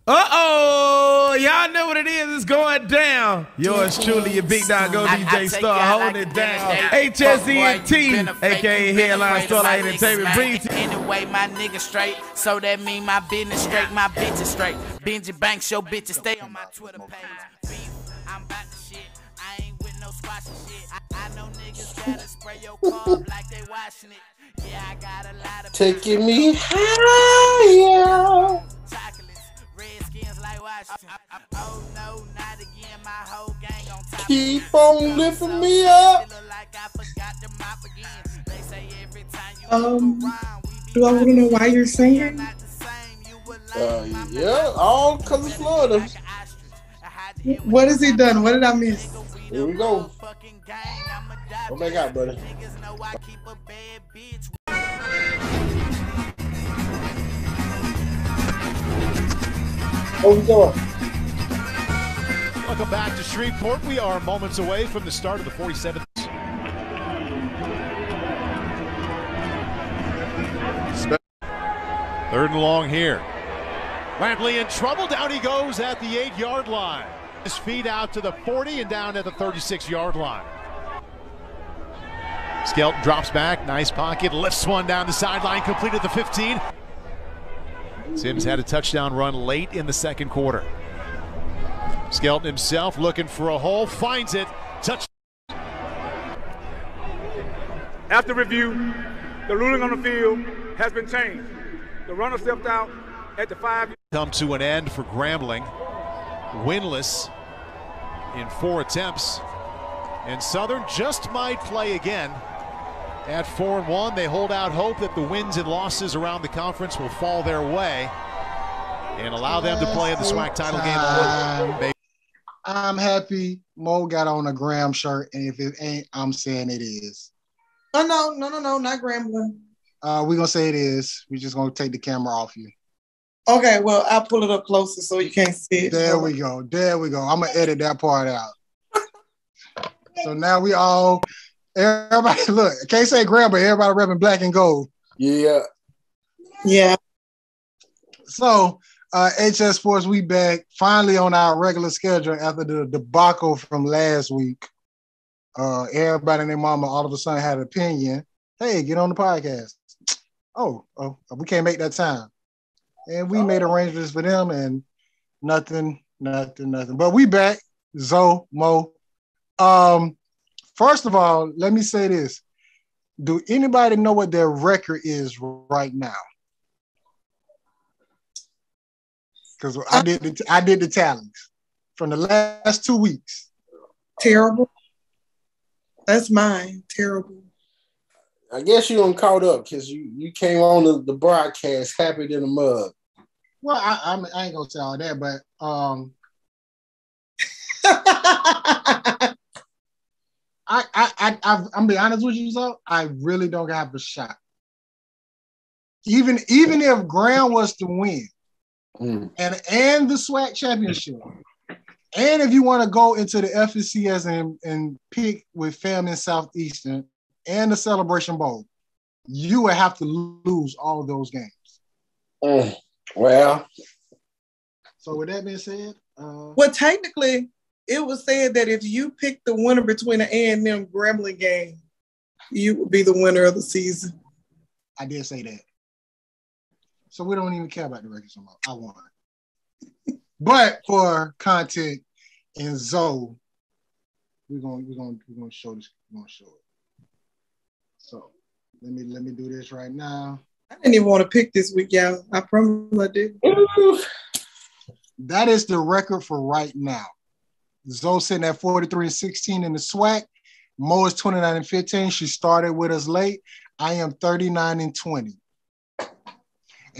Uh-oh, y'all know what it is. It's going down. Yours truly, your big dog, go DJ Star, holding it down. HSENT, a.k.a. Headline Starlight Entertainment, brings anyway, my nigga straight, so that mean my business straight, my bitches straight. Benji Banks, your bitches stay on my Twitter page. I'm about to shit, I ain't with no squashing shit. I know niggas gotta spray your car like they washing it. Yeah, I got a lot of taking me higher. Oh no, not again. My whole gang on top. Keep on lifting me up. Do I want to know why you're singing? Yeah, all because of Florida. What has he done? What did I miss? Here we go. Go back out, brother. How we doing? Welcome back to Shreveport. We are moments away from the start of the 47th. Third and long here. Lampley in trouble. Down he goes at the 8-yard line. His feet out to the 40 and down at the 36-yard line. Skelton drops back. Nice pocket. Lifts one down the sideline. Completed the 15. Sims had a touchdown run late in the second quarter. Skelton himself looking for a hole, finds it, touch. After review, the ruling on the field has been changed. The runner stepped out at the 5. Come to an end for Grambling. Winless in 4 attempts. And Southern just might play again at 4-1. They hold out hope that the wins and losses around the conference will fall their way and allow them to play in the SWAC title game. I'm happy Mo got on a Graham shirt, and if it ain't, I'm saying it is. Oh, no, not Grambling. We're going to say it is. We're just going to take the camera off you. Okay, well, I'll pull it up closer so you can't see it. There we go. There we go. I'm going to edit that part out. So now we all, everybody, look, I can't say Graham, but everybody repping black and gold. Yeah. Yeah. So, HS Sports, we back finally on our regular schedule after the debacle from last week. Everybody and their mama all of a sudden had an opinion. Hey, get on the podcast. Oh, we can't make that time. And we made arrangements for them and nothing. But we back, Zoe, Mo. First of all, let me say this. Do anybody know what their record is right now? Because I did the tallies from the last 2 weeks. Terrible. That's mine. Terrible. I guess you done caught up because you came on the broadcast happy than a mug. Well, I ain't gonna say all that, but I'm be honest with you, so I really don't have a shot. Even if Graham was to win, and the SWAC championship, and if you want to go into the FCS and pick with Fam in Southeastern and the Celebration Bowl, you would have to lose all those games. Well, so with that being said, well, technically, it was said that if you pick the winner between the A&M Grambling game, you would be the winner of the season. I did say that. So we don't even care about the record so much. I won. But for content and Zoe, we're gonna show this. We're gonna show it. So let me do this right now. I didn't even want to pick this week, y'all. I promise I did. That is the record for right now. Zoe sitting at 43-16 in the SWAC. Mo is 29-15. She started with us late. I am 39-20.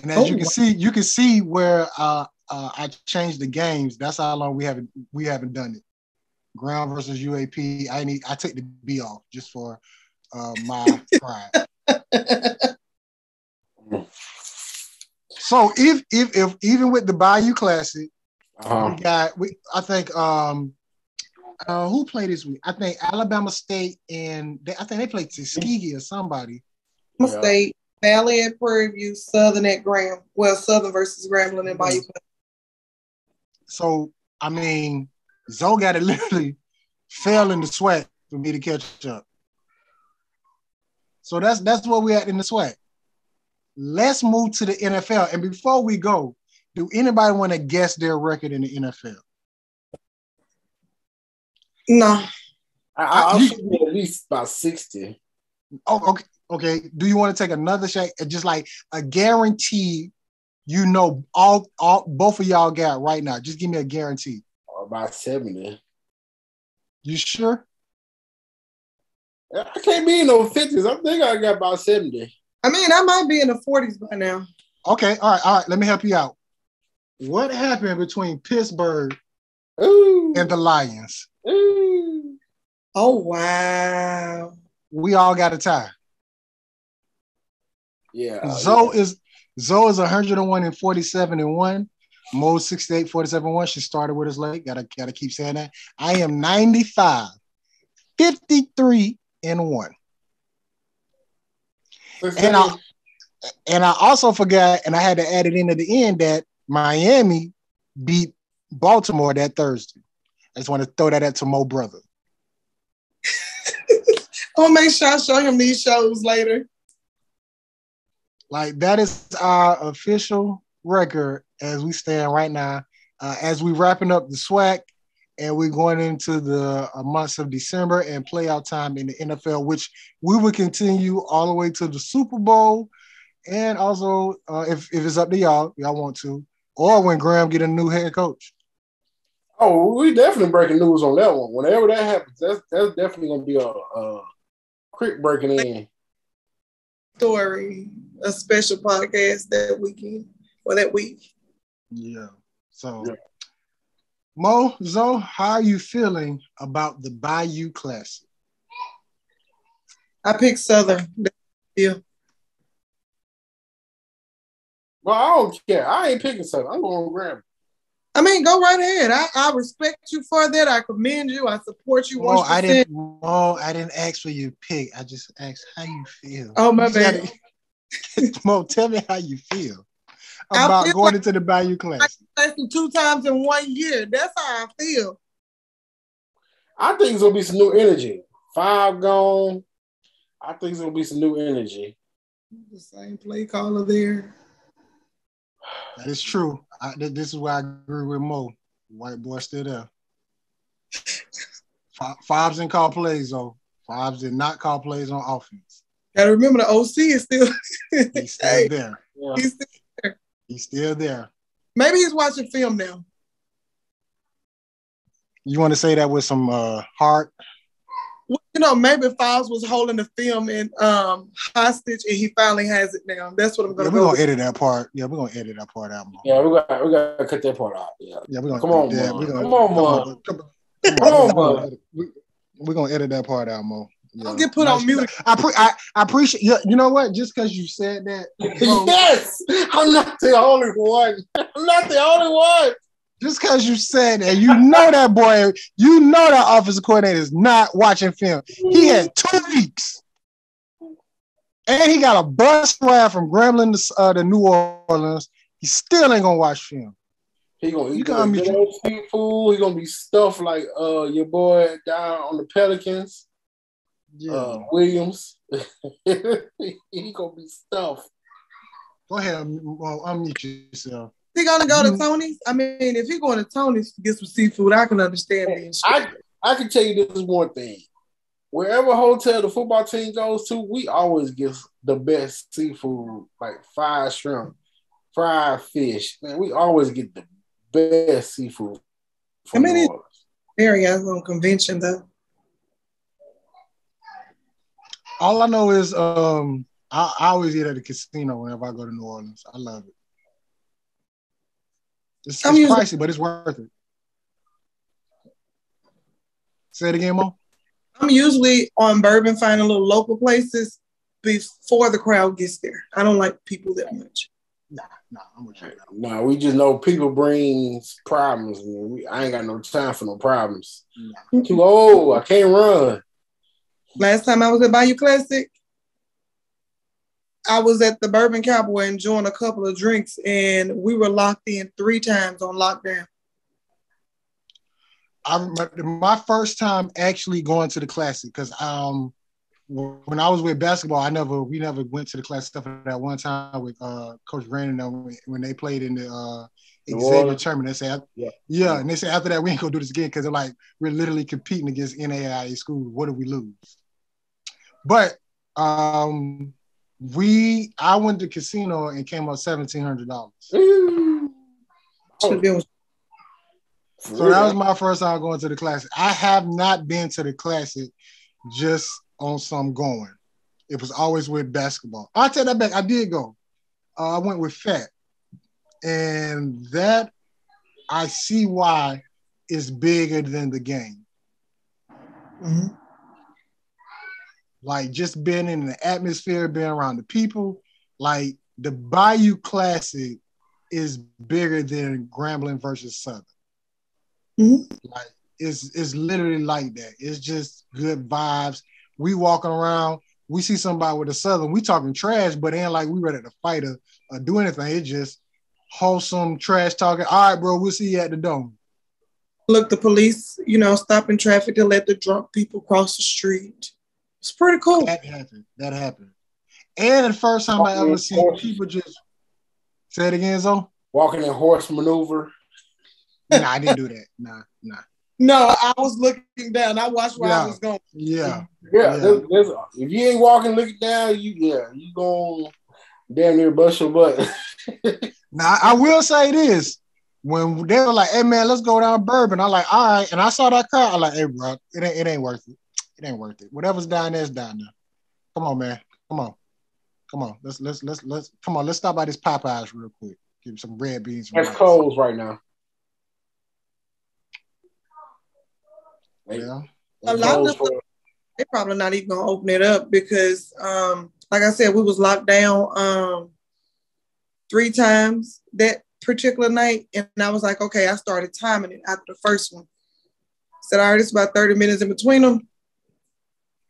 And as you can see where I changed the games. That's how long we haven't done it. Ground versus UAP. I take the B off just for my pride. So if even with the BAYOU Classic, I think who played this week? I think Alabama State and I think they played Tuskegee or somebody. Alabama State, Valley at Prairie View, Southern at Graham. Well, Southern versus Grambling and BAYOU Classic. So, I mean, Zoe got to literally fail in the SWAC for me to catch up. So that's where we're at in the SWAC. Let's move to the NFL. And before we go, do anybody want to guess their record in the NFL? No. I'll shoot you at least about 60. Oh, okay. Do you want to take another shot? Just like a guarantee, all both of y'all got right now. Just give me a guarantee. About 70. You sure? I can't be in no 50s. I think I got about 70. I mean, I might be in the 40s by now. Okay, all right. Let me help you out. What happened between Pittsburgh and the Lions? Ooh. Oh, wow. We all got a tie. Yeah. Zoe is 101 and 47 and 1. Mo 68, 47 1. She started with us late. Gotta keep saying that. I am 95, 53 and 1. And I also forgot, and I had to add it in at the end, that Miami beat Baltimore that Thursday. I just want to throw that out to Mo brother. I'll make sure I show him these shows later. Like, that is our official record as we stand right now. As we wrapping up the SWAC and we're going into the months of December and playoff time in the NFL, which we will continue all the way to the Super Bowl. And also, if it's up to y'all want to, or when Graham get a new head coach. Oh, we definitely breaking news on that one. Whenever that happens, that's definitely going to be a quick breaking in. Story, a special podcast that weekend or that week. Yeah. So, yeah. Mo, Zoe, how are you feeling about the BAYOU Classic? I picked Southern. Yeah. Well, I don't care. I ain't picking Southern. I'm going to grab it. I mean, go right ahead. I respect you for that. I commend you. I support you. Well, I didn't ask for your pick. I just asked how you feel. Oh, my bad. Mo, tell me how you feel about going into the BAYOU Classic. I 2 times in 1 year. That's how I feel. I think it's going to be some new energy. 5 gone. I think it's going to be some new energy. The same play caller there. That is true. This is why I agree with Mo. White boy still there. Fobs didn't call plays, though. Fobs did not call plays on offense. Gotta remember the OC is still he's still there. Yeah. He's still there. He's still there. Maybe he's watching film now. You want to say that with some heart? Well, maybe Fobs was holding the film in hostage and he finally has it now. That's what I'm gonna we're gonna edit that part. Yeah, we're gonna edit that part out. Mo. Yeah, we got to cut that part out. Yeah, we're gonna come on, we're gonna edit that part out, Mo. Yeah. Don't get put on mute. I appreciate you know what? Just because you said that. Yes, I'm not the only one. I'm not the only one. Just because you said that, you know that boy, you know that offensive coordinator is not watching film. He had 2 weeks. And he got a bus ride from Grambling to New Orleans. He still ain't going to watch film. He going to eat good seafood. He going to be stuffed like your boy down on the Pelicans. Yeah. Williams. He going to be stuffed. Go ahead. Unmute yourself. He gonna go to Tony's? I mean, if he going to Tony's to get some seafood, I can understand it. I can tell you this one thing. Wherever hotel the football team goes to, we always get the best seafood, like fried shrimp, fried fish. Man, we always get the best seafood. I mean, it's area on convention though. All I know is I always eat at a casino whenever I go to New Orleans. I love it. It's pricey, but it's worth it. Say it again, Mo. I'm usually on Bourbon finding little local places before the crowd gets there. I don't like people that much. Nah, I'm with you. Nah, we just know people brings problems. I ain't got no time for no problems. Nah. I'm too old. I can't run. Last time I was at BAYOU Classic, I was at the Bourbon Cowboy enjoying a couple of drinks, and we were locked in 3 times on lockdown. My first time actually going to the Classic, because when I was with basketball, we never went to the Classic stuff at that one time with Coach Brandon when they played in the Xavier tournament. They said, and they said after that we ain't gonna do this again because they're like we're literally competing against NAIA schools. What if we lose? But I went to casino and came up $1,700. So that was my first time going to the Classic. I have not been to the Classic just on some going. It was always with basketball. I'll take that back. I did go. I went with Fat. And that, I see why it's bigger than the game. Mm-hmm. Like just being in the atmosphere, being around the people, like the BAYOU Classic is bigger than Grambling versus Southern. Mm-hmm. Like it's literally like that. It's just good vibes. We walking around, we see somebody with a Southern, we talking trash, but ain't like we ready to fight or do anything. It's just wholesome trash talking. All right, bro, we'll see you at the Dome. Look, the police, stopping traffic to let the drunk people cross the street. It's pretty cool. That happened. And the first time I ever seen people just say it again, Zo? Walking in horse maneuver. Nah, I didn't do that. Nah. No, I was looking down. I watched where I was going. Yeah. If you ain't walking looking down, you gon' damn near bust your butt. Now, I will say this. When they were like, hey, man, let's go down Bourbon, I'm like, all right. And I saw that car. I'm like, hey, bro, it ain't worth it. It ain't worth it. Whatever's down there is down there. Come on, man. Come on. Let's come on. Let's stop by this Popeyes real quick. Give some red beans. That's closed right now. Yeah. A lot of them, they probably not even gonna open it up because, like I said, we was locked down 3 times that particular night, and I was like, okay, I started timing it after the first one. Said, all right, it's about 30 minutes in between them.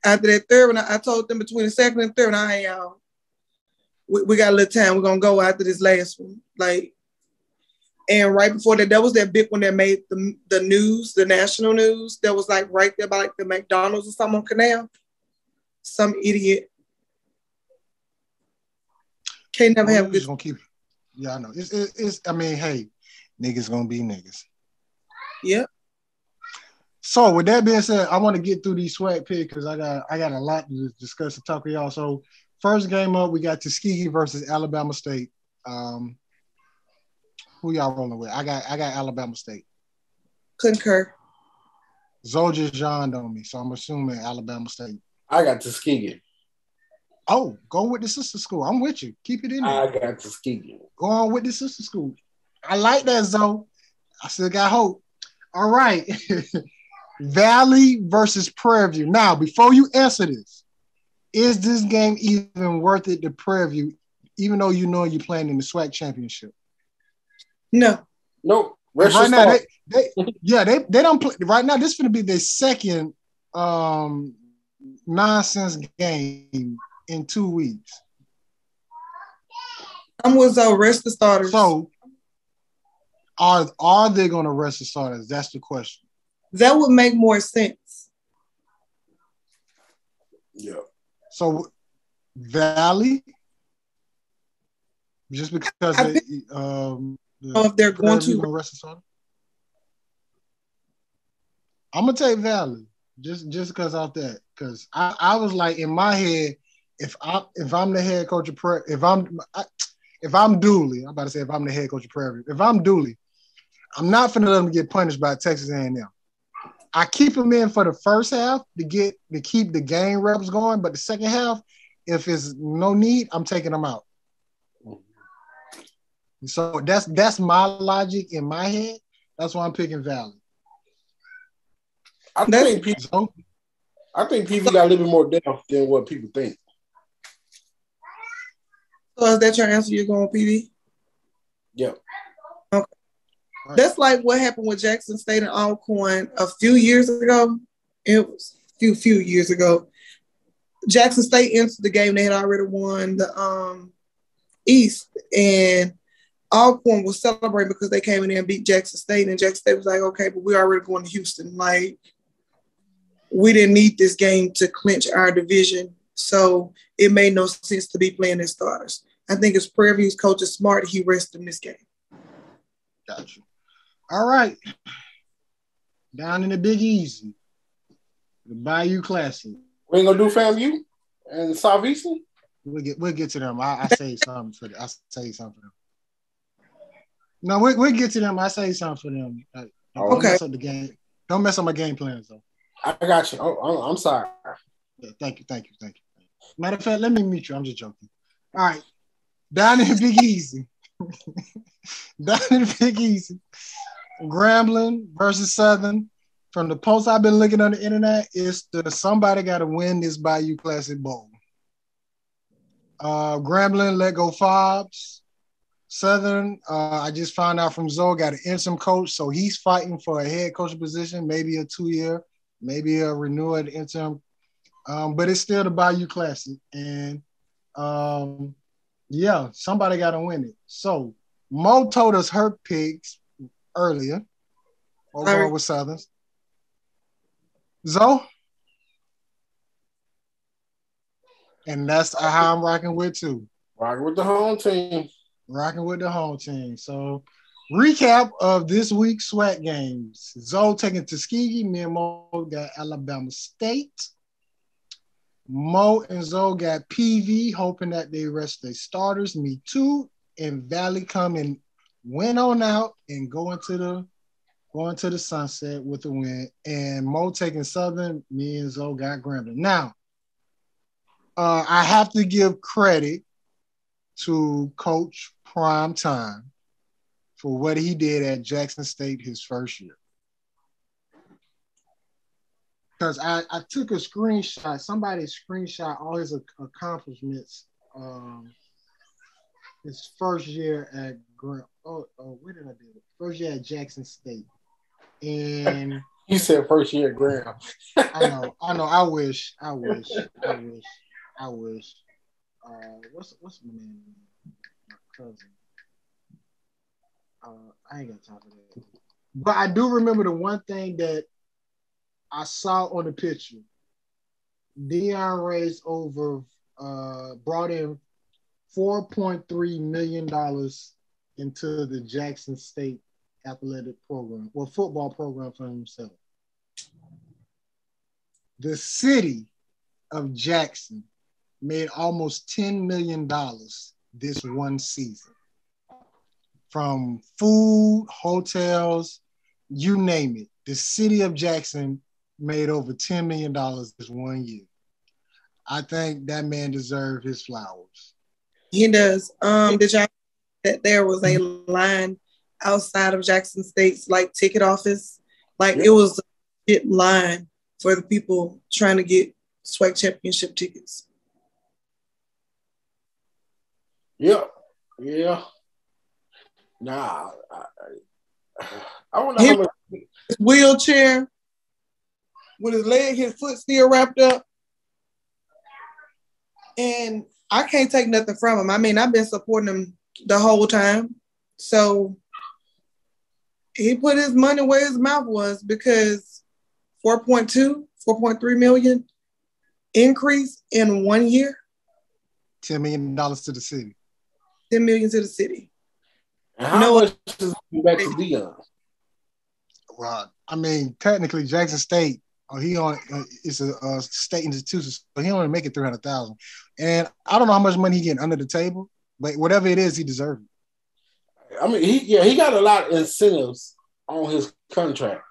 After that third one, I told them between the second and third, we got a little time. We're gonna go after this last one, And right before that was that big one that made the news, the national news. That was like right there by like the McDonald's or something on Canal. Some idiot. Can't never have good. Gonna keep. Yeah, I know. It's. I mean, hey, niggas gonna be niggas. Yep. So with that being said, I want to get through these SWAC picks because I got a lot to discuss and talk to y'all. So first game up, we got Tuskegee versus Alabama State. Who y'all rolling with? I got Alabama State. Concur. Zoe just yawned on me, so I'm assuming Alabama State. I got Tuskegee. Oh, go with the sister school. I'm with you. Keep it in there. I got Tuskegee. Go on with the sister school. I like that, Zoe. I still got hope. All right. Valley versus Prairie View. Now, before you answer this, is this game even worth it to Prairie View, even though you know you're playing in the SWAC championship? No. Nope. Right now, they don't play. Right now, this is going to be their second nonsense game in 2 weeks. I'm with rest the starters. So, are they going to rest the starters? That's the question. That would make more sense. Yeah. So, Valley, just because if they're going to rest the starters, I'm gonna take Valley just because of that. Because I was like in my head, if I'm the head coach of Prairie, if I'm Dooley, I'm about to say if I'm the head coach of Prairie, if I'm Dooley, I'm not finna let them get punished by Texas A&M. I keep them in for the first half to keep the game reps going, but the second half, if it's no need, I'm taking them out. So that's my logic in my head. That's why I'm picking Valley. I think PV got a little bit more depth than what people think. So is that your answer? You're going with PV? Yep. Okay. Right. That's like what happened with Jackson State and Alcorn a few years ago. It was a few years ago. Jackson State entered the game. They had already won the East, and Alcorn was celebrating because they came in there and beat Jackson State, and Jackson State was like, okay, but we're already going to Houston. Like, we didn't need this game to clinch our division, so it made no sense to be playing their starters. I think as Prairie View's coach is smart, he rested in this game. Gotcha. All right. Down in the Big Easy, the Bayou Classic. We ain't gonna do FAMU and Southeastern? We'll get to them. I say something for them. No, we'll get to them. I say something for them. Don't Okay. mess up the game. Don't mess up my game plans though. I got you. Oh, I'm sorry. Yeah, thank you. Matter of fact, let me meet you. I'm just joking. All right. Down in the Big Easy. Grambling versus Southern. From the posts I've been looking on the internet, it's somebody got to win this Bayou Classic Bowl. Grambling let go Fobbs. Southern, I just found out from Zoe, got an interim coach, so he's fighting for a head coach position, maybe a 2-year, maybe a renewal at the interim. But it's still the Bayou Classic. And, yeah, somebody got to win it. So, Mo told us her picks earlier over with Southern. Zoe? And that's how I'm rocking with too. Rocking with the home team. So, recap of this week's SWAC games. Zoe taking Tuskegee. Me and Mo got Alabama State. Mo and Zoe got PV, hoping that they rest their starters. Me too. And Valley come and win on out and go into the sunset with the win. And Mo taking Southern. Me and Zoe got Grambling. Now, I have to give credit to Coach Prime Time for what he did at Jackson State his first year. Because I took a screenshot, somebody screenshot all his accomplishments his first year at where did I do it? First year at Jackson State. And you said first year at Graham. I know. I wish. What's my name? My cousin. I ain't got time for that. But I do remember the one thing that I saw on the picture. Dion raised brought in $4.3 million into the Jackson State athletic program, or football program for himself. The city of Jackson made almost $10 million this one season. From food, hotels, you name it. The city of Jackson made over $10 million this one year. I think that man deserved his flowers. He does. Did y'all that there was a line outside of Jackson State's like ticket office? Like it was a legit line for the people trying to get SWAC championship tickets. Yeah. Nah, I don't know how much. His wheelchair with his foot still wrapped up. And I can't take nothing from him. I mean, I've been supporting him the whole time. So he put his money where his mouth was, because 4.3 million increase in 1 year. $10 million to the city. 10 million to the city. And how much is back to Dion? Well, I mean, technically, Jackson State, it's a state institution, so he only make it $300,000. And I don't know how much money he getting under the table, but whatever it is, he deserves it. I mean, he got a lot of incentives on his contract.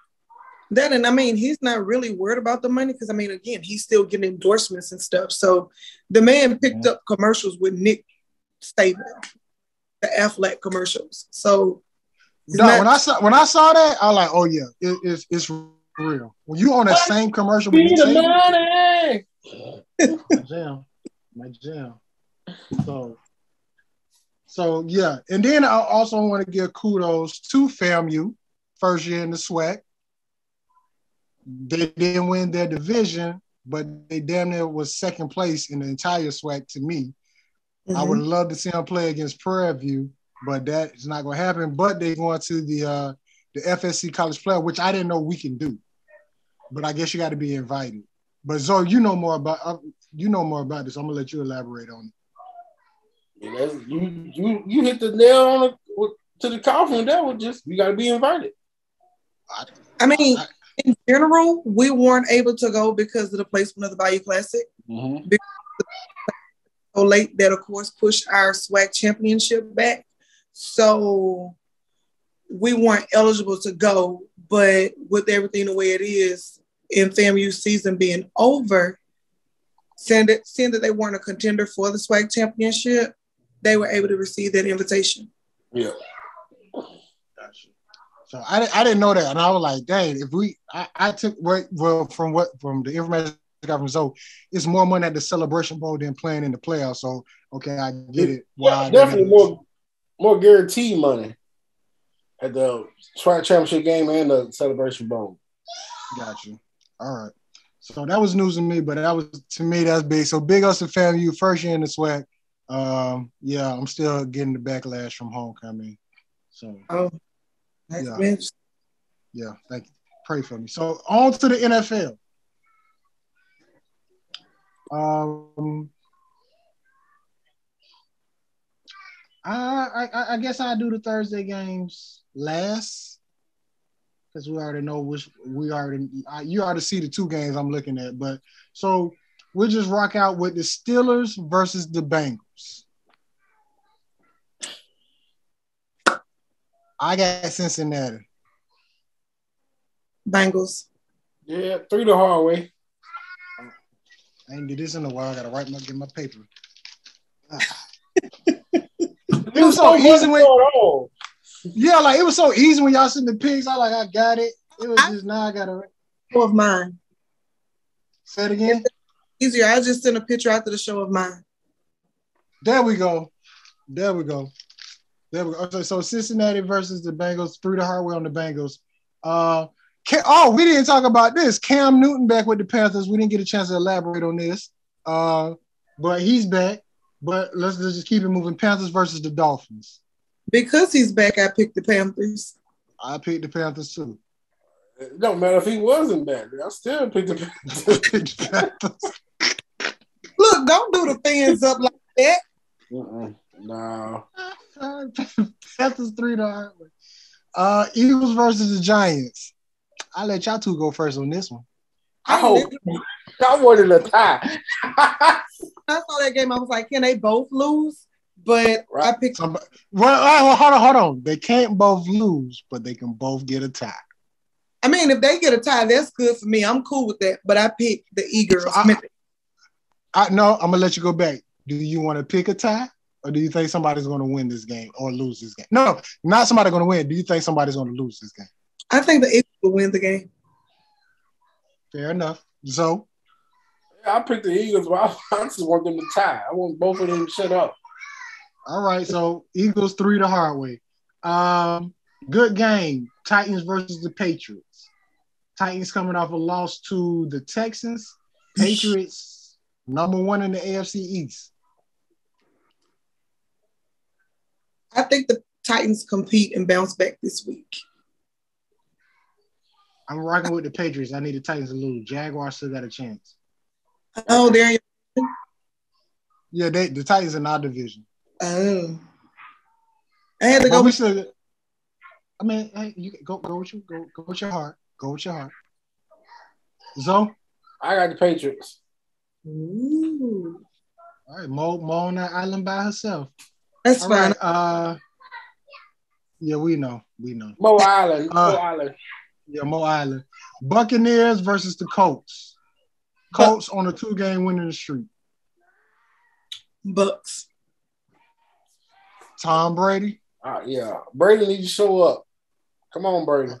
And I mean, he's not really worried about the money because, I mean, again, he's still getting endorsements and stuff. So the man picked up commercials with Nick Saban, the Affleck commercials. So when I saw that, I was like, oh yeah, it's real. When you on that same commercial with Nick Saban, my jam. So yeah, and then I also want to give kudos to FAMU, first year in the SWAC. They didn't win their division, but they damn near was second place in the entire SWAC to me. Mm-hmm. I would love to see them play against Prairie View, but that is not going to happen. But they're going to the FSC College Playoff, which I didn't know we can do. But I guess you got to be invited. But Zoe, you know more about this. I'm gonna let you elaborate on it. Yeah, you hit the nail on to the coffin. That was just you got to be invited. I mean, in general, we weren't able to go because of the placement of the BAYOU Classic. Mm-hmm. So late that, of course, pushed our SWAC championship back. So we weren't eligible to go. But with everything the way it is, in FAMU season being over, seeing that they weren't a contender for the SWAC championship, they were able to receive that invitation. Yeah. Gotcha. So I didn't know that, and I was like, dang, if I took from the information I got from Zoe, it's more money at the Celebration Bowl than playing in the playoffs. So okay, I get it. Yeah, definitely more guaranteed money at the SWAC championship game and the Celebration Bowl. Gotcha. All right. So that was news to me, but to me that's big. So big ups to FAMU, first year in the SWAC. Yeah, I'm still getting the backlash from homecoming. So yeah, thank you. Pray for me. So on to the NFL. I guess I'll do the Thursday games last. Because we already know you already see the two games I'm looking at. But so we'll just rock out with the Steelers versus the Bengals. I got Cincinnati. Bengals. Yeah, 3 the hard way. I ain't did this in a while. I gotta get my paper. It was so easy when it was so easy when y'all sent the pigs. I got it. It was just now I gotta show of mine. Say it again. It's easier. I just sent a picture after the show of mine. There we go. Okay, so Cincinnati versus the Bengals. 3 the hard way on the Bengals. We didn't talk about this. Cam Newton back with the Panthers. We didn't get a chance to elaborate on this. But he's back. But let's just keep it moving. Panthers versus the Dolphins. Because he's back, I picked the Panthers. I picked the Panthers too. It don't matter if he wasn't back. I still picked the Panthers. Look, don't do the fans up like that. No. Panthers 3 the hard way. Eagles versus the Giants. I'll let y'all two go first on this one. I wanted a tie. I saw that game. I was like, can they both lose? But I picked somebody. Well, hold on. They can't both lose, but they can both get a tie. I mean, if they get a tie, that's good for me. I'm cool with that. But I picked the Eagles. No, I'm gonna let you go back. Do you want to pick a tie, or do you think somebody's going to win this game or lose this game? No, not somebody going to win. Do you think somebody's going to lose this game? I think the Eagles will win the game. Fair enough. So, I picked the Eagles, but I just want them to tie. I want both of them to shut up. All right, so Eagles 3 the hard way. Good game. Titans versus the Patriots. Titans coming off a loss to the Texans. Patriots #1 in the AFC East. I think the Titans compete and bounce back this week. I'm rocking with the Patriots. I need the Titans to lose. Jaguars still got a chance. Oh, they're yeah, the Titans in our division. Oh, I had to go. Hey, you go with your heart. Go with your heart. Zoe? I got the Patriots. Ooh. All right, Mo on that island by herself. That's fine. Right, yeah, we know. Mo Island. Yeah, Mo Island. Buccaneers versus the Colts. Colts on a 2-game winning streak. Bucks. Tom Brady. Yeah. Brady needs to show up. Come on, Brady.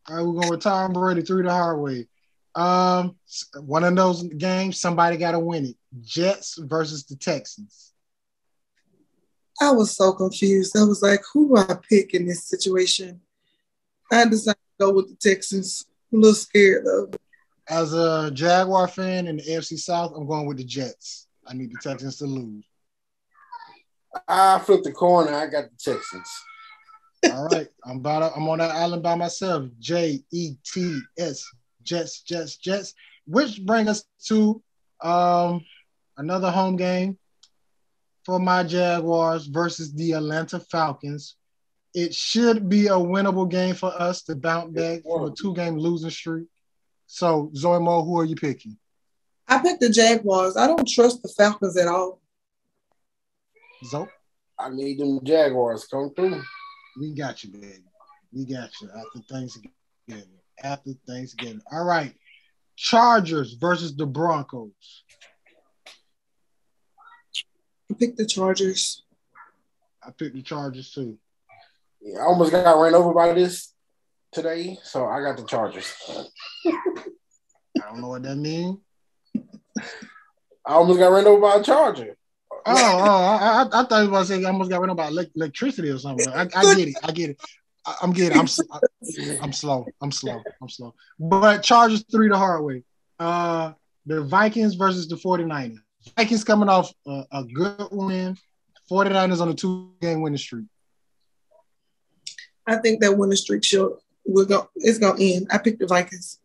All right, we're going with Tom Brady 3 the hard way. One of those games, somebody got to win it. Jets versus the Texans. I was so confused. I was like, who do I pick in this situation? I decided to go with the Texans. I'm a little scared, though. As a Jaguar fan in the AFC South, I'm going with the Jets. I need the Texans to lose. I flipped the corner. I got the Texans. All right, I'm on that island by myself. Jets, Jets. Which brings us to another home game for my Jaguars versus the Atlanta Falcons. It should be a winnable game for us to bounce back from a 2-game losing streak. So, Zoe Mo, who are you picking? I picked the Jaguars. I don't trust the Falcons at all. Zoe? I need them Jaguars to come through. We got you, baby. We got you after Thanksgiving. All right. Chargers versus the Broncos. I picked the Chargers. I picked the Chargers too. Yeah, I almost got ran over by this today, so I got the Chargers. I don't know what that means. I almost got ran over by a Charger. I thought you were about to say I almost got ran over by electricity or something. I get it. I'm slow. But Chargers 3 the hard way. The Vikings versus the 49ers. Vikings coming off a good win. 49ers on a 2-game winning streak. I think that winning streak it's gonna end. I picked the Vikings.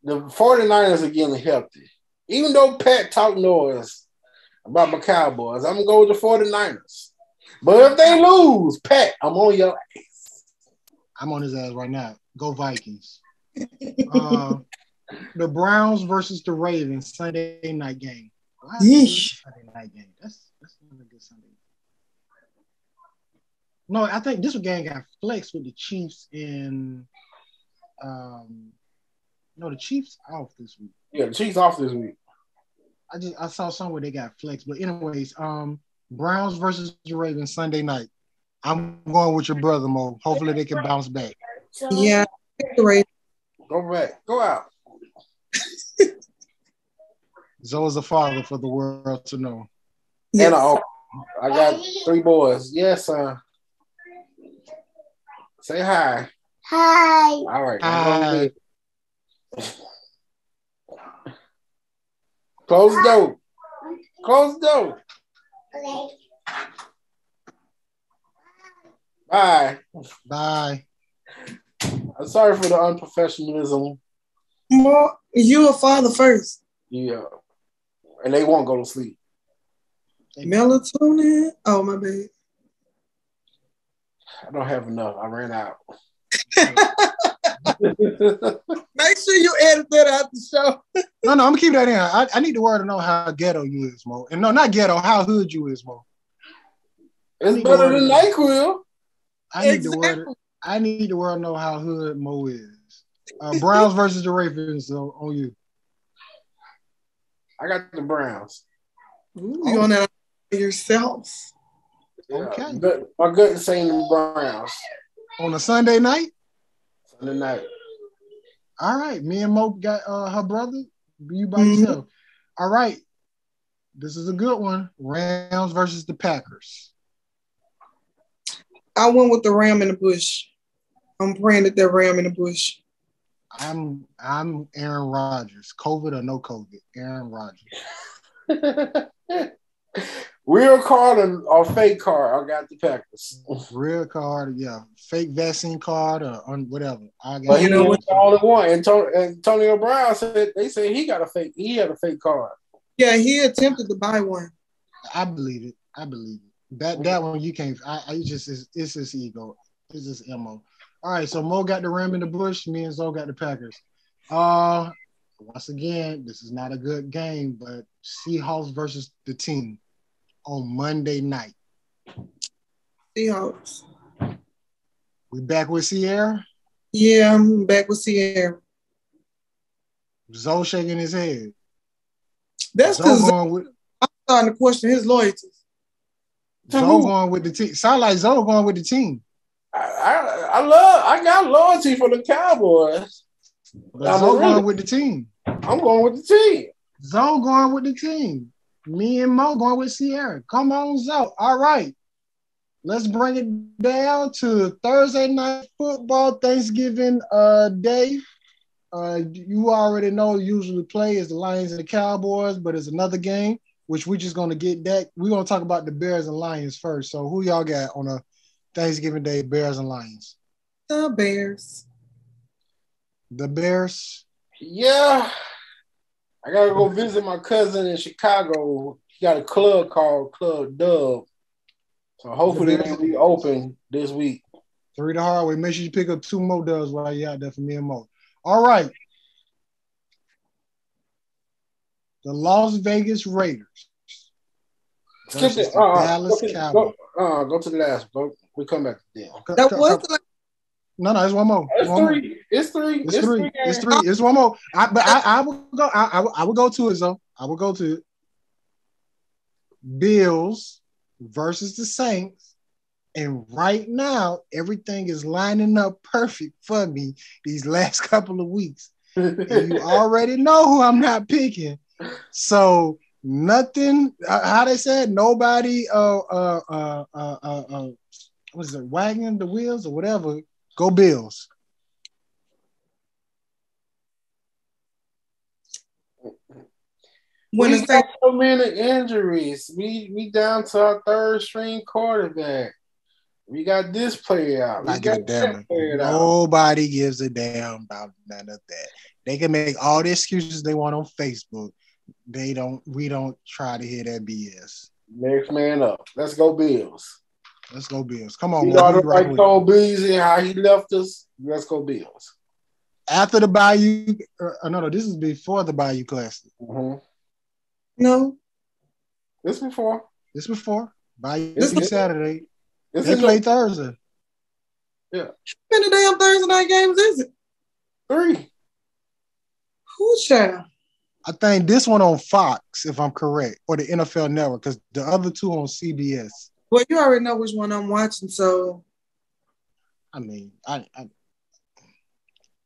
The 49ers are getting healthy. Even though Pat talked noise about my Cowboys, I'm going to go with the 49ers. But if they lose, Pat, I'm on your ass. I'm on his ass right now. Go Vikings. The Browns versus the Ravens Sunday night game. Sunday night game. That's not a good Sunday. No, I think this game got flexed with the Chiefs in no, the Chiefs off this week. Yeah, the Chiefs off this week. I saw somewhere they got flexed. But anyways, Browns versus the Ravens Sunday night. I'm going with your brother, Mo. Hopefully they can bounce back. Yeah, great. Go back. Go out. Zoe's a father for the world to know. Yes. And I got 3 boys. Yes, son. Say hi. Hi. All right. Hi. Close the door. Close the door. Okay. Bye. Bye. I'm sorry for the unprofessionalism. More, you a father first. Yeah. And they won't go to sleep. Melatonin? Oh, my bad. I don't have enough. I ran out. Make sure you edit that out the show. No, I'm gonna keep that in. I need the world to know how ghetto you is, Mo. And no, not ghetto, how hood you is, Mo. It's better than NyQuil. I need the world to know how hood Mo is. Browns versus the Ravens on you. I got the Browns. Ooh, you on that yourself. Yeah, okay. My gut is saying the Browns. On a Sunday night? Sunday night. All right. Me and Mo got her brother. You by yourself. All right. This is a good one. Rams versus the Packers. I went with the ram in the bush. I'm praying that ram in the bush. I'm Aaron Rodgers. COVID or no COVID? Aaron Rodgers. Real card or fake card? I got the Packers. Real card, yeah. Fake vaccine card or whatever. But he was the only one. Antonio Brown said they said he got a fake. He had a fake card. Yeah, he attempted to buy one. I believe it. That one you can't. It's his ego. It's his MO. All right, so Mo got the ram in the bush. Me and Zoe got the Packers. Once again, this is not a good game, but Seahawks versus the team on Monday night. Seahawks. We back with Sierra? Yeah, I'm back with Sierra. Zoe shaking his head. That's because I'm starting to question his loyalty. Zoe going with the team. Sound like Zoe going with the team. I got loyalty for the Cowboys. Zoe going with the team. I'm going with the team. Zoe going with the team. Me and Mo going with Sierra. Come on, Zoe. All right. Let's bring it down to Thursday night football, Thanksgiving Day. You already know usually play is the Lions and the Cowboys, but it's another game, which we're just going to get that. We're going to talk about the Bears and Lions first. So who y'all got on a Thanksgiving Day, Bears and Lions? The Bears. The Bears? Yeah. I got to go visit my cousin in Chicago. He got a club called Club Dub. So hopefully they'll be open this week. 3 the hard way. Make sure you pick up 2 more dubs while you're out there for me and Mo. All right. The Las Vegas Raiders. Skip it. Dallas Cowboys. Go to the last. We come back to them. That was the No, it's one more. It's three. It's one more. I will go. I will go to it though. I will go to it. Bills versus the Saints, and right now everything is lining up perfect for me these last couple of weeks. And you already know who I'm not picking. So nothing. How they said nobody. What is it? Wagging the wheels or whatever. Go Bills. We got so many injuries. We down to our third string quarterback. We got this player out. Nobody gives a damn about none of that. They can make all the excuses they want on Facebook. We don't try to hear that BS. Next man up. Let's go Bills. Let's go Bills. Come on, man. Like Cole Beasley, how he left us. Let's go Bills. After the BAYOU, no, this is before the BAYOU Classic. Mm-hmm. No. This before. BAYOU this is Saturday. They play Thursday. Yeah. How many damn Thursday night games is it? 3. Who's child? I think this one on Fox, if I'm correct, or the NFL Network, because the other 2 on CBS. Well, you already know which one I'm watching, so. I mean, I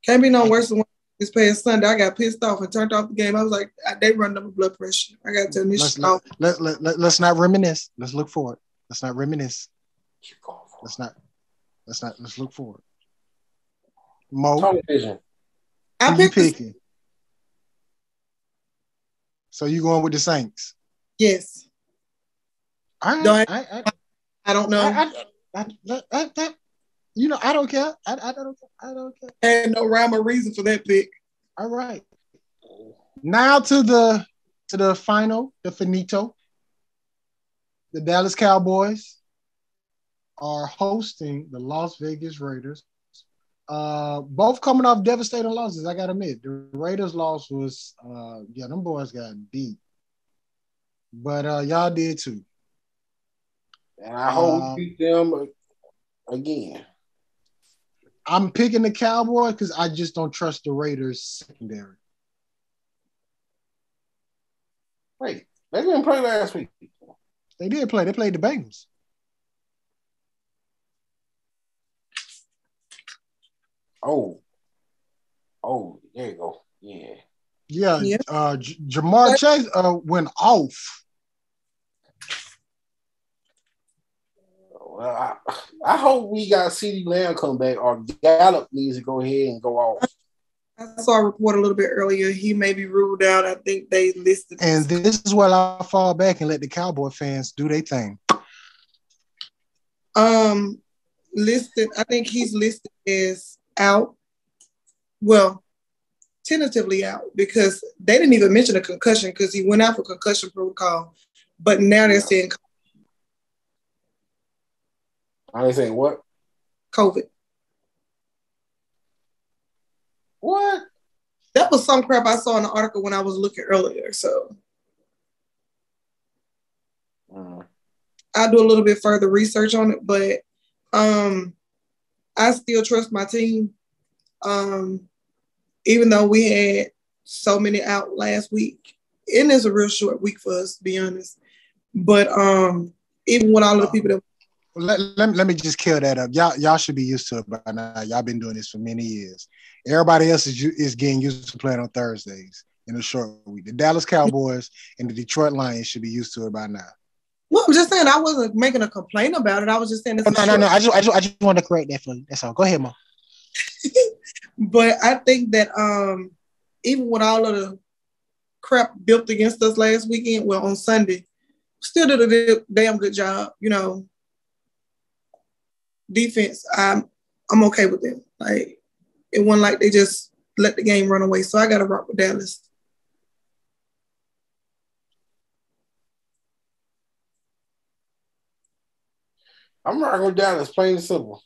can't be no worse than this past Sunday. I got pissed off and turned off the game. I was like, they run up my blood pressure. I got to turn this shit off. Let's not reminisce. Let's look forward. Let's not reminisce. Let's look forward. Mo, television. Who you picking? So you going with the Saints? Yes. I don't know. I don't care. I don't care. And no rhyme or reason for that pick. All right. Now to the final, the finito. The Dallas Cowboys are hosting the Las Vegas Raiders. Both coming off devastating losses, I gotta admit. The Raiders' loss was them boys got beat. But y'all did too. And I hope we beat them again. I'm picking the Cowboys because I just don't trust the Raiders secondary. Wait, they didn't play last week. They did play. They played the Bengals. Oh, there you go. Yeah. Jamar Chase went off. Well, I hope we got CeeDee Lamb come back, or Gallup needs to go ahead and go off. I saw a report a little bit earlier. He may be ruled out. I think they listed. And this is where I fall back and let the Cowboy fans do their thing. Listed. I think he's listed as out. Well, tentatively out because they didn't even mention a concussion because he went out for concussion protocol. But now they're saying I ain't saying what? COVID. What? That was some crap I saw in the article when I was looking earlier. So I'll do a little bit further research on it, but I still trust my team. Even though we had so many out last week, and it's a real short week for us, to be honest. But even with all of the people that let me just kill that up. Y'all should be used to it by now. Y'all been doing this for many years. Everybody else is getting used to playing on Thursdays in a short week. The Dallas Cowboys and the Detroit Lions should be used to it by now. Well, I'm just saying I wasn't making a complaint about it. I was just saying no. I just wanted to correct that for you. That's all. Go ahead, Mo. But I think that even with all of the crap built against us last weekend, well, on Sunday, still did a damn good job. You know, defense, I'm okay with them. Like, it wasn't like they just let the game run away. So I got to rock with Dallas. I'm rocking with Dallas, plain and simple.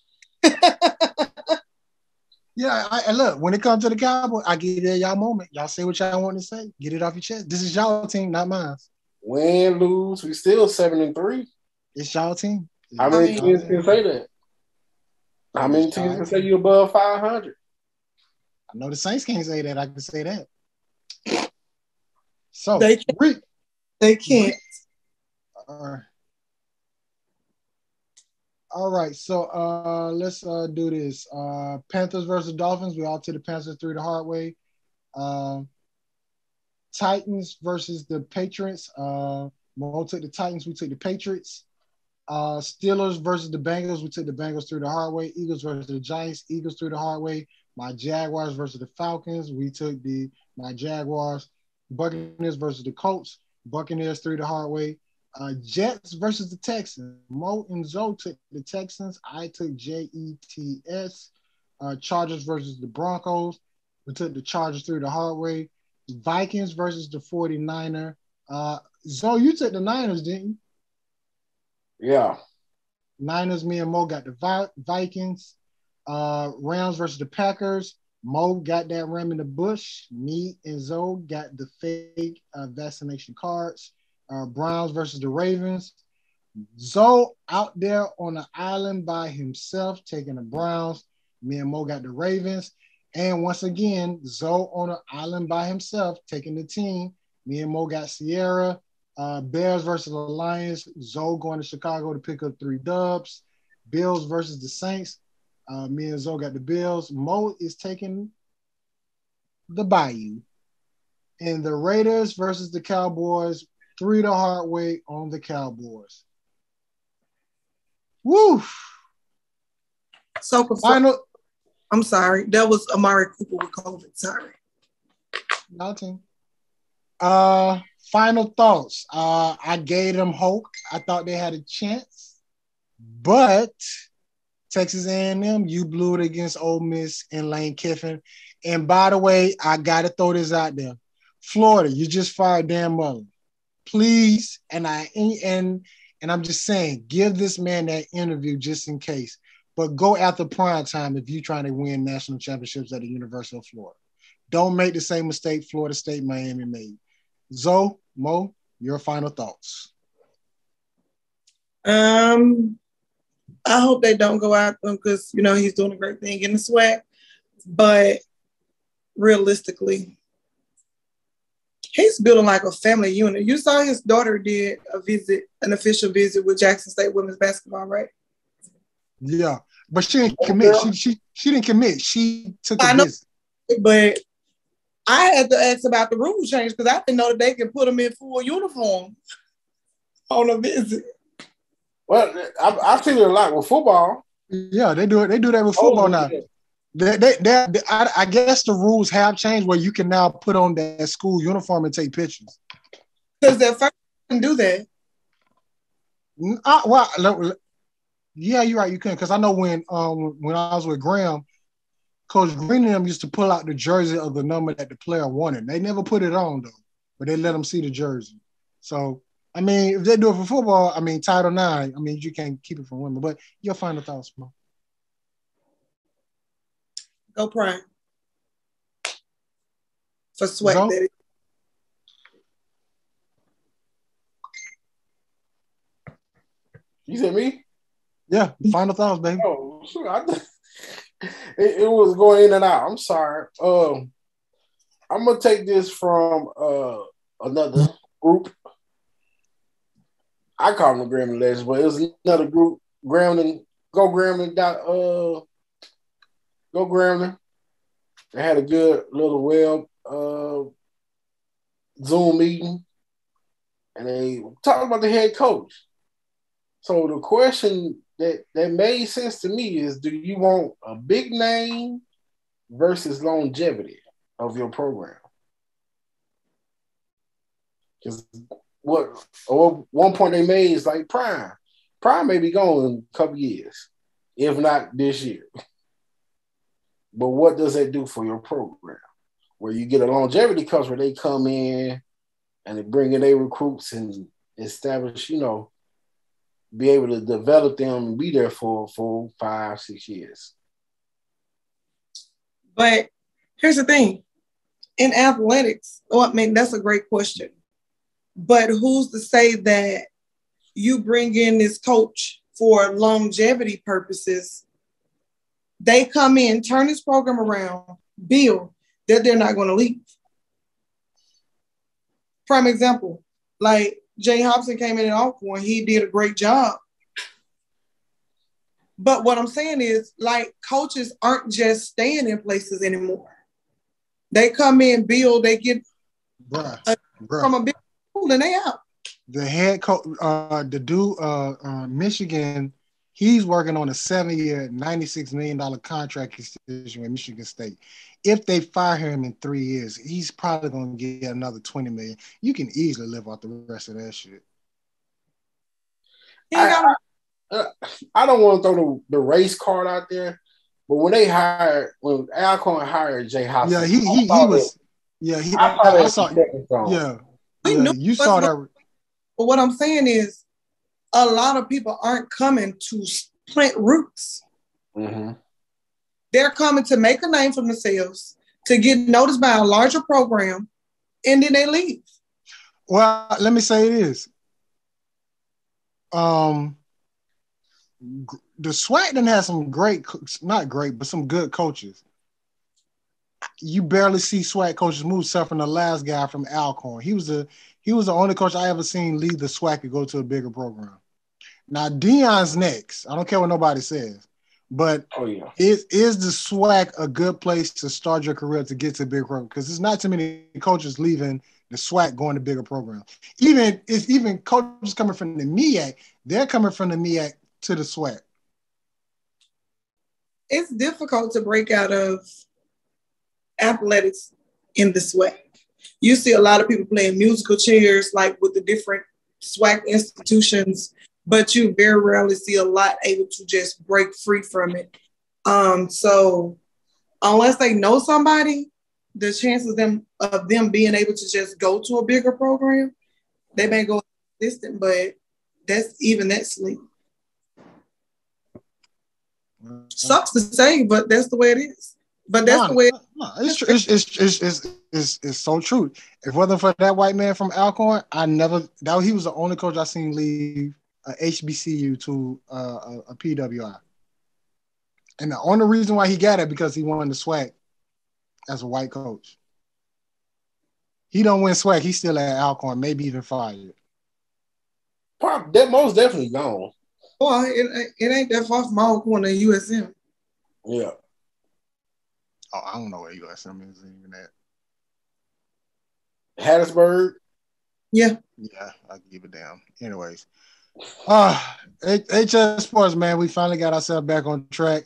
Yeah, I look, when it comes to the Cowboys, I give it y'all moment. Y'all say what y'all want to say. Get it off your chest. This is y'all team, not mine. Win, lose, we still 7-3. It's y'all team. How many teams can say that? How many teams can say you above 500? I know the Saints can't say that. I can say that. So they can't. All right, so let's do this. Panthers versus Dolphins. We all took the Panthers through the hard way. Titans versus the Patriots. Mo took the Titans. We took the Patriots. Steelers versus the Bengals. We took the Bengals through the hard way. Eagles versus the Giants. Eagles through the hard way. My Jaguars versus the Falcons. We took my Jaguars. Buccaneers versus the Colts. Buccaneers through the hard way. Jets versus the Texans. Mo and Zoe took the Texans. I took Jets. Chargers versus the Broncos. We took the Chargers through the hard way. Vikings versus the 49er. Zoe, you took the Niners, didn't you? Yeah. Niners, me and Mo got the Vikings. Rams versus the Packers. Mo got that ram in the bush. Me and Zoe got the fake vaccination cards. Browns versus the Ravens. Zoe out there on the island by himself taking the Browns. Me and Mo got the Ravens. And once again, Zoe on the island by himself taking the team. Me and Mo got Sierra. Bears versus the Lions. Zoe going to Chicago to pick up 3 dubs. Bills versus the Saints. Me and Zoe got the Bills. Mo is taking the Bayou. And the Raiders versus the Cowboys. 3 the hard way on the Cowboys. Woo! So final. I'm sorry. That was Amari Cooper with COVID. Sorry. Nothing. Final thoughts. I gave them hope. I thought they had a chance, but Texas A&M, you blew it against Ole Miss and Lane Kiffin. And by the way, I gotta throw this out there. Florida, you just fired Dan Mullen. Please, and I'm just saying, give this man that interview just in case. But go after prime time if you're trying to win national championships at the University of Florida. Don't make the same mistake Florida State, Miami made. Zoe, Mo, your final thoughts. I hope they don't go out them because, you know, he's doing a great thing in the SWAC. But realistically, he's building like a family unit. You saw his daughter did an official visit with Jackson State women's basketball, right? Yeah, but she didn't commit. She didn't commit. She took a visit. But I had to ask about the rule change because I didn't know that they could put them in full uniform on a visit. Well, I've seen it a lot with football. Yeah, they do it. They do that with football now. Yeah. I guess the rules have changed where you can now put on that school uniform and take pictures. Because at first you couldn't do that. Yeah, you're right. You couldn't. Because I know when I was with Graham, Coach Green and them used to pull out the jersey of the number that the player wanted. They never put it on, though, but they let them see the jersey. So, I mean, if they do it for football, I mean, Title IX, I mean, you can't keep it from women. But your final thoughts, Mo. Go Prime. For SWAC, that is. You said me? Yeah, final thoughts, baby. Oh, sure. It was going in and out. I'm sorry. I'm gonna take this from another group. I call them the Grambling Legends, but it was another group. Grambling, go Grambling. Go Grambling. They had a good little web Zoom meeting, and they talked about the head coach. So the question that made sense to me is, do you want a big name versus longevity of your program. Because one point they made is like Prime. Prime may be gone in a couple years, if not this year. But what does that do for your program? Where you get a longevity coach where they come in and they bring in their recruits and establish, be able to develop them and be there for 5, 6 years. But here's the thing. In athletics, that's a great question. But who's to say that you bring in this coach for longevity purposes? They come in, turn this program around, build, that they're not going to leave. Prime example, like Jay Hobson came in at Alcorn, he did a great job. But what I'm saying is, like, coaches aren't just staying in places anymore. They come in, build, they get from a big school, and they out. The head coach, the dude, Michigan, he's working on a 7-year, $96 million contract extension with Michigan State. If they fire him in 3 years, he's probably going to get another $20 million. You can easily live off the rest of that shit. I don't want to throw the race card out there, but when Alcorn hired Jay Hobson, I saw you saw that. But what I'm saying is, a lot of people aren't coming to plant roots. Mm-hmm. They're coming to make a name for themselves, to get noticed by a larger program, and then they leave. Well, let me say this. The SWAC done had some some good coaches. You barely see SWAC coaches move, except from the last guy from Alcorn. He was the only coach I ever seen leave the SWAC and go to a bigger program. Now Deion's next. I don't care what nobody says, but is the SWAC a good place to start your career to get to a big program? Because there's not too many coaches leaving the SWAC going to bigger programs. Even coaches coming from the MEAC, they're coming from the MEAC to the SWAC. It's difficult to break out of athletics in the SWAC. You see a lot of people playing musical chairs, like with the different SWAC institutions, but you very rarely see a lot able to just break free from it. So unless they know somebody, the chances of them being able to just go to a bigger program, they may go distant, but that's slim. Sucks to say, but that's the way it is. But that's the way it's so true. If it wasn't for that white man from Alcorn, he was the only coach I seen leave a HBCU to a PWI. And the only reason why he got it because he won the SWAC as a white coach. He don't win SWAC, he's still at Alcorn, maybe even fired. That most definitely gone. Well, it ain't that far from Alcorn to USM. Yeah. Oh, I don't know where USM is even at. Hattiesburg? Yeah, I give a damn. Anyways. HS Sports, man, we finally got ourselves back on track.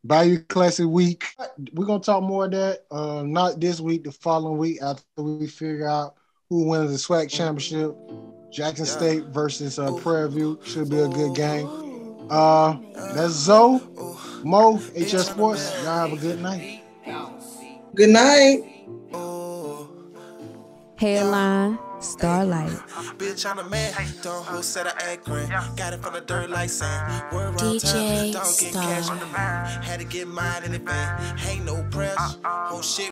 BAYOU Classic week. We're going to talk more of that. Not this week, the following week, after we figure out who wins the SWAC championship. Jackson State versus Prairie View. Should be a good game. That's Zoe, Mo, HS Sports. Y'all have a good night. Good night. Headline, Starlight. Bitch, I'm a man. Don't hold set of Akron. Got it from the dirt like sand. DJ Don't get cash on the mind. Had to get mine in advance. Ain't no press. Whole shit.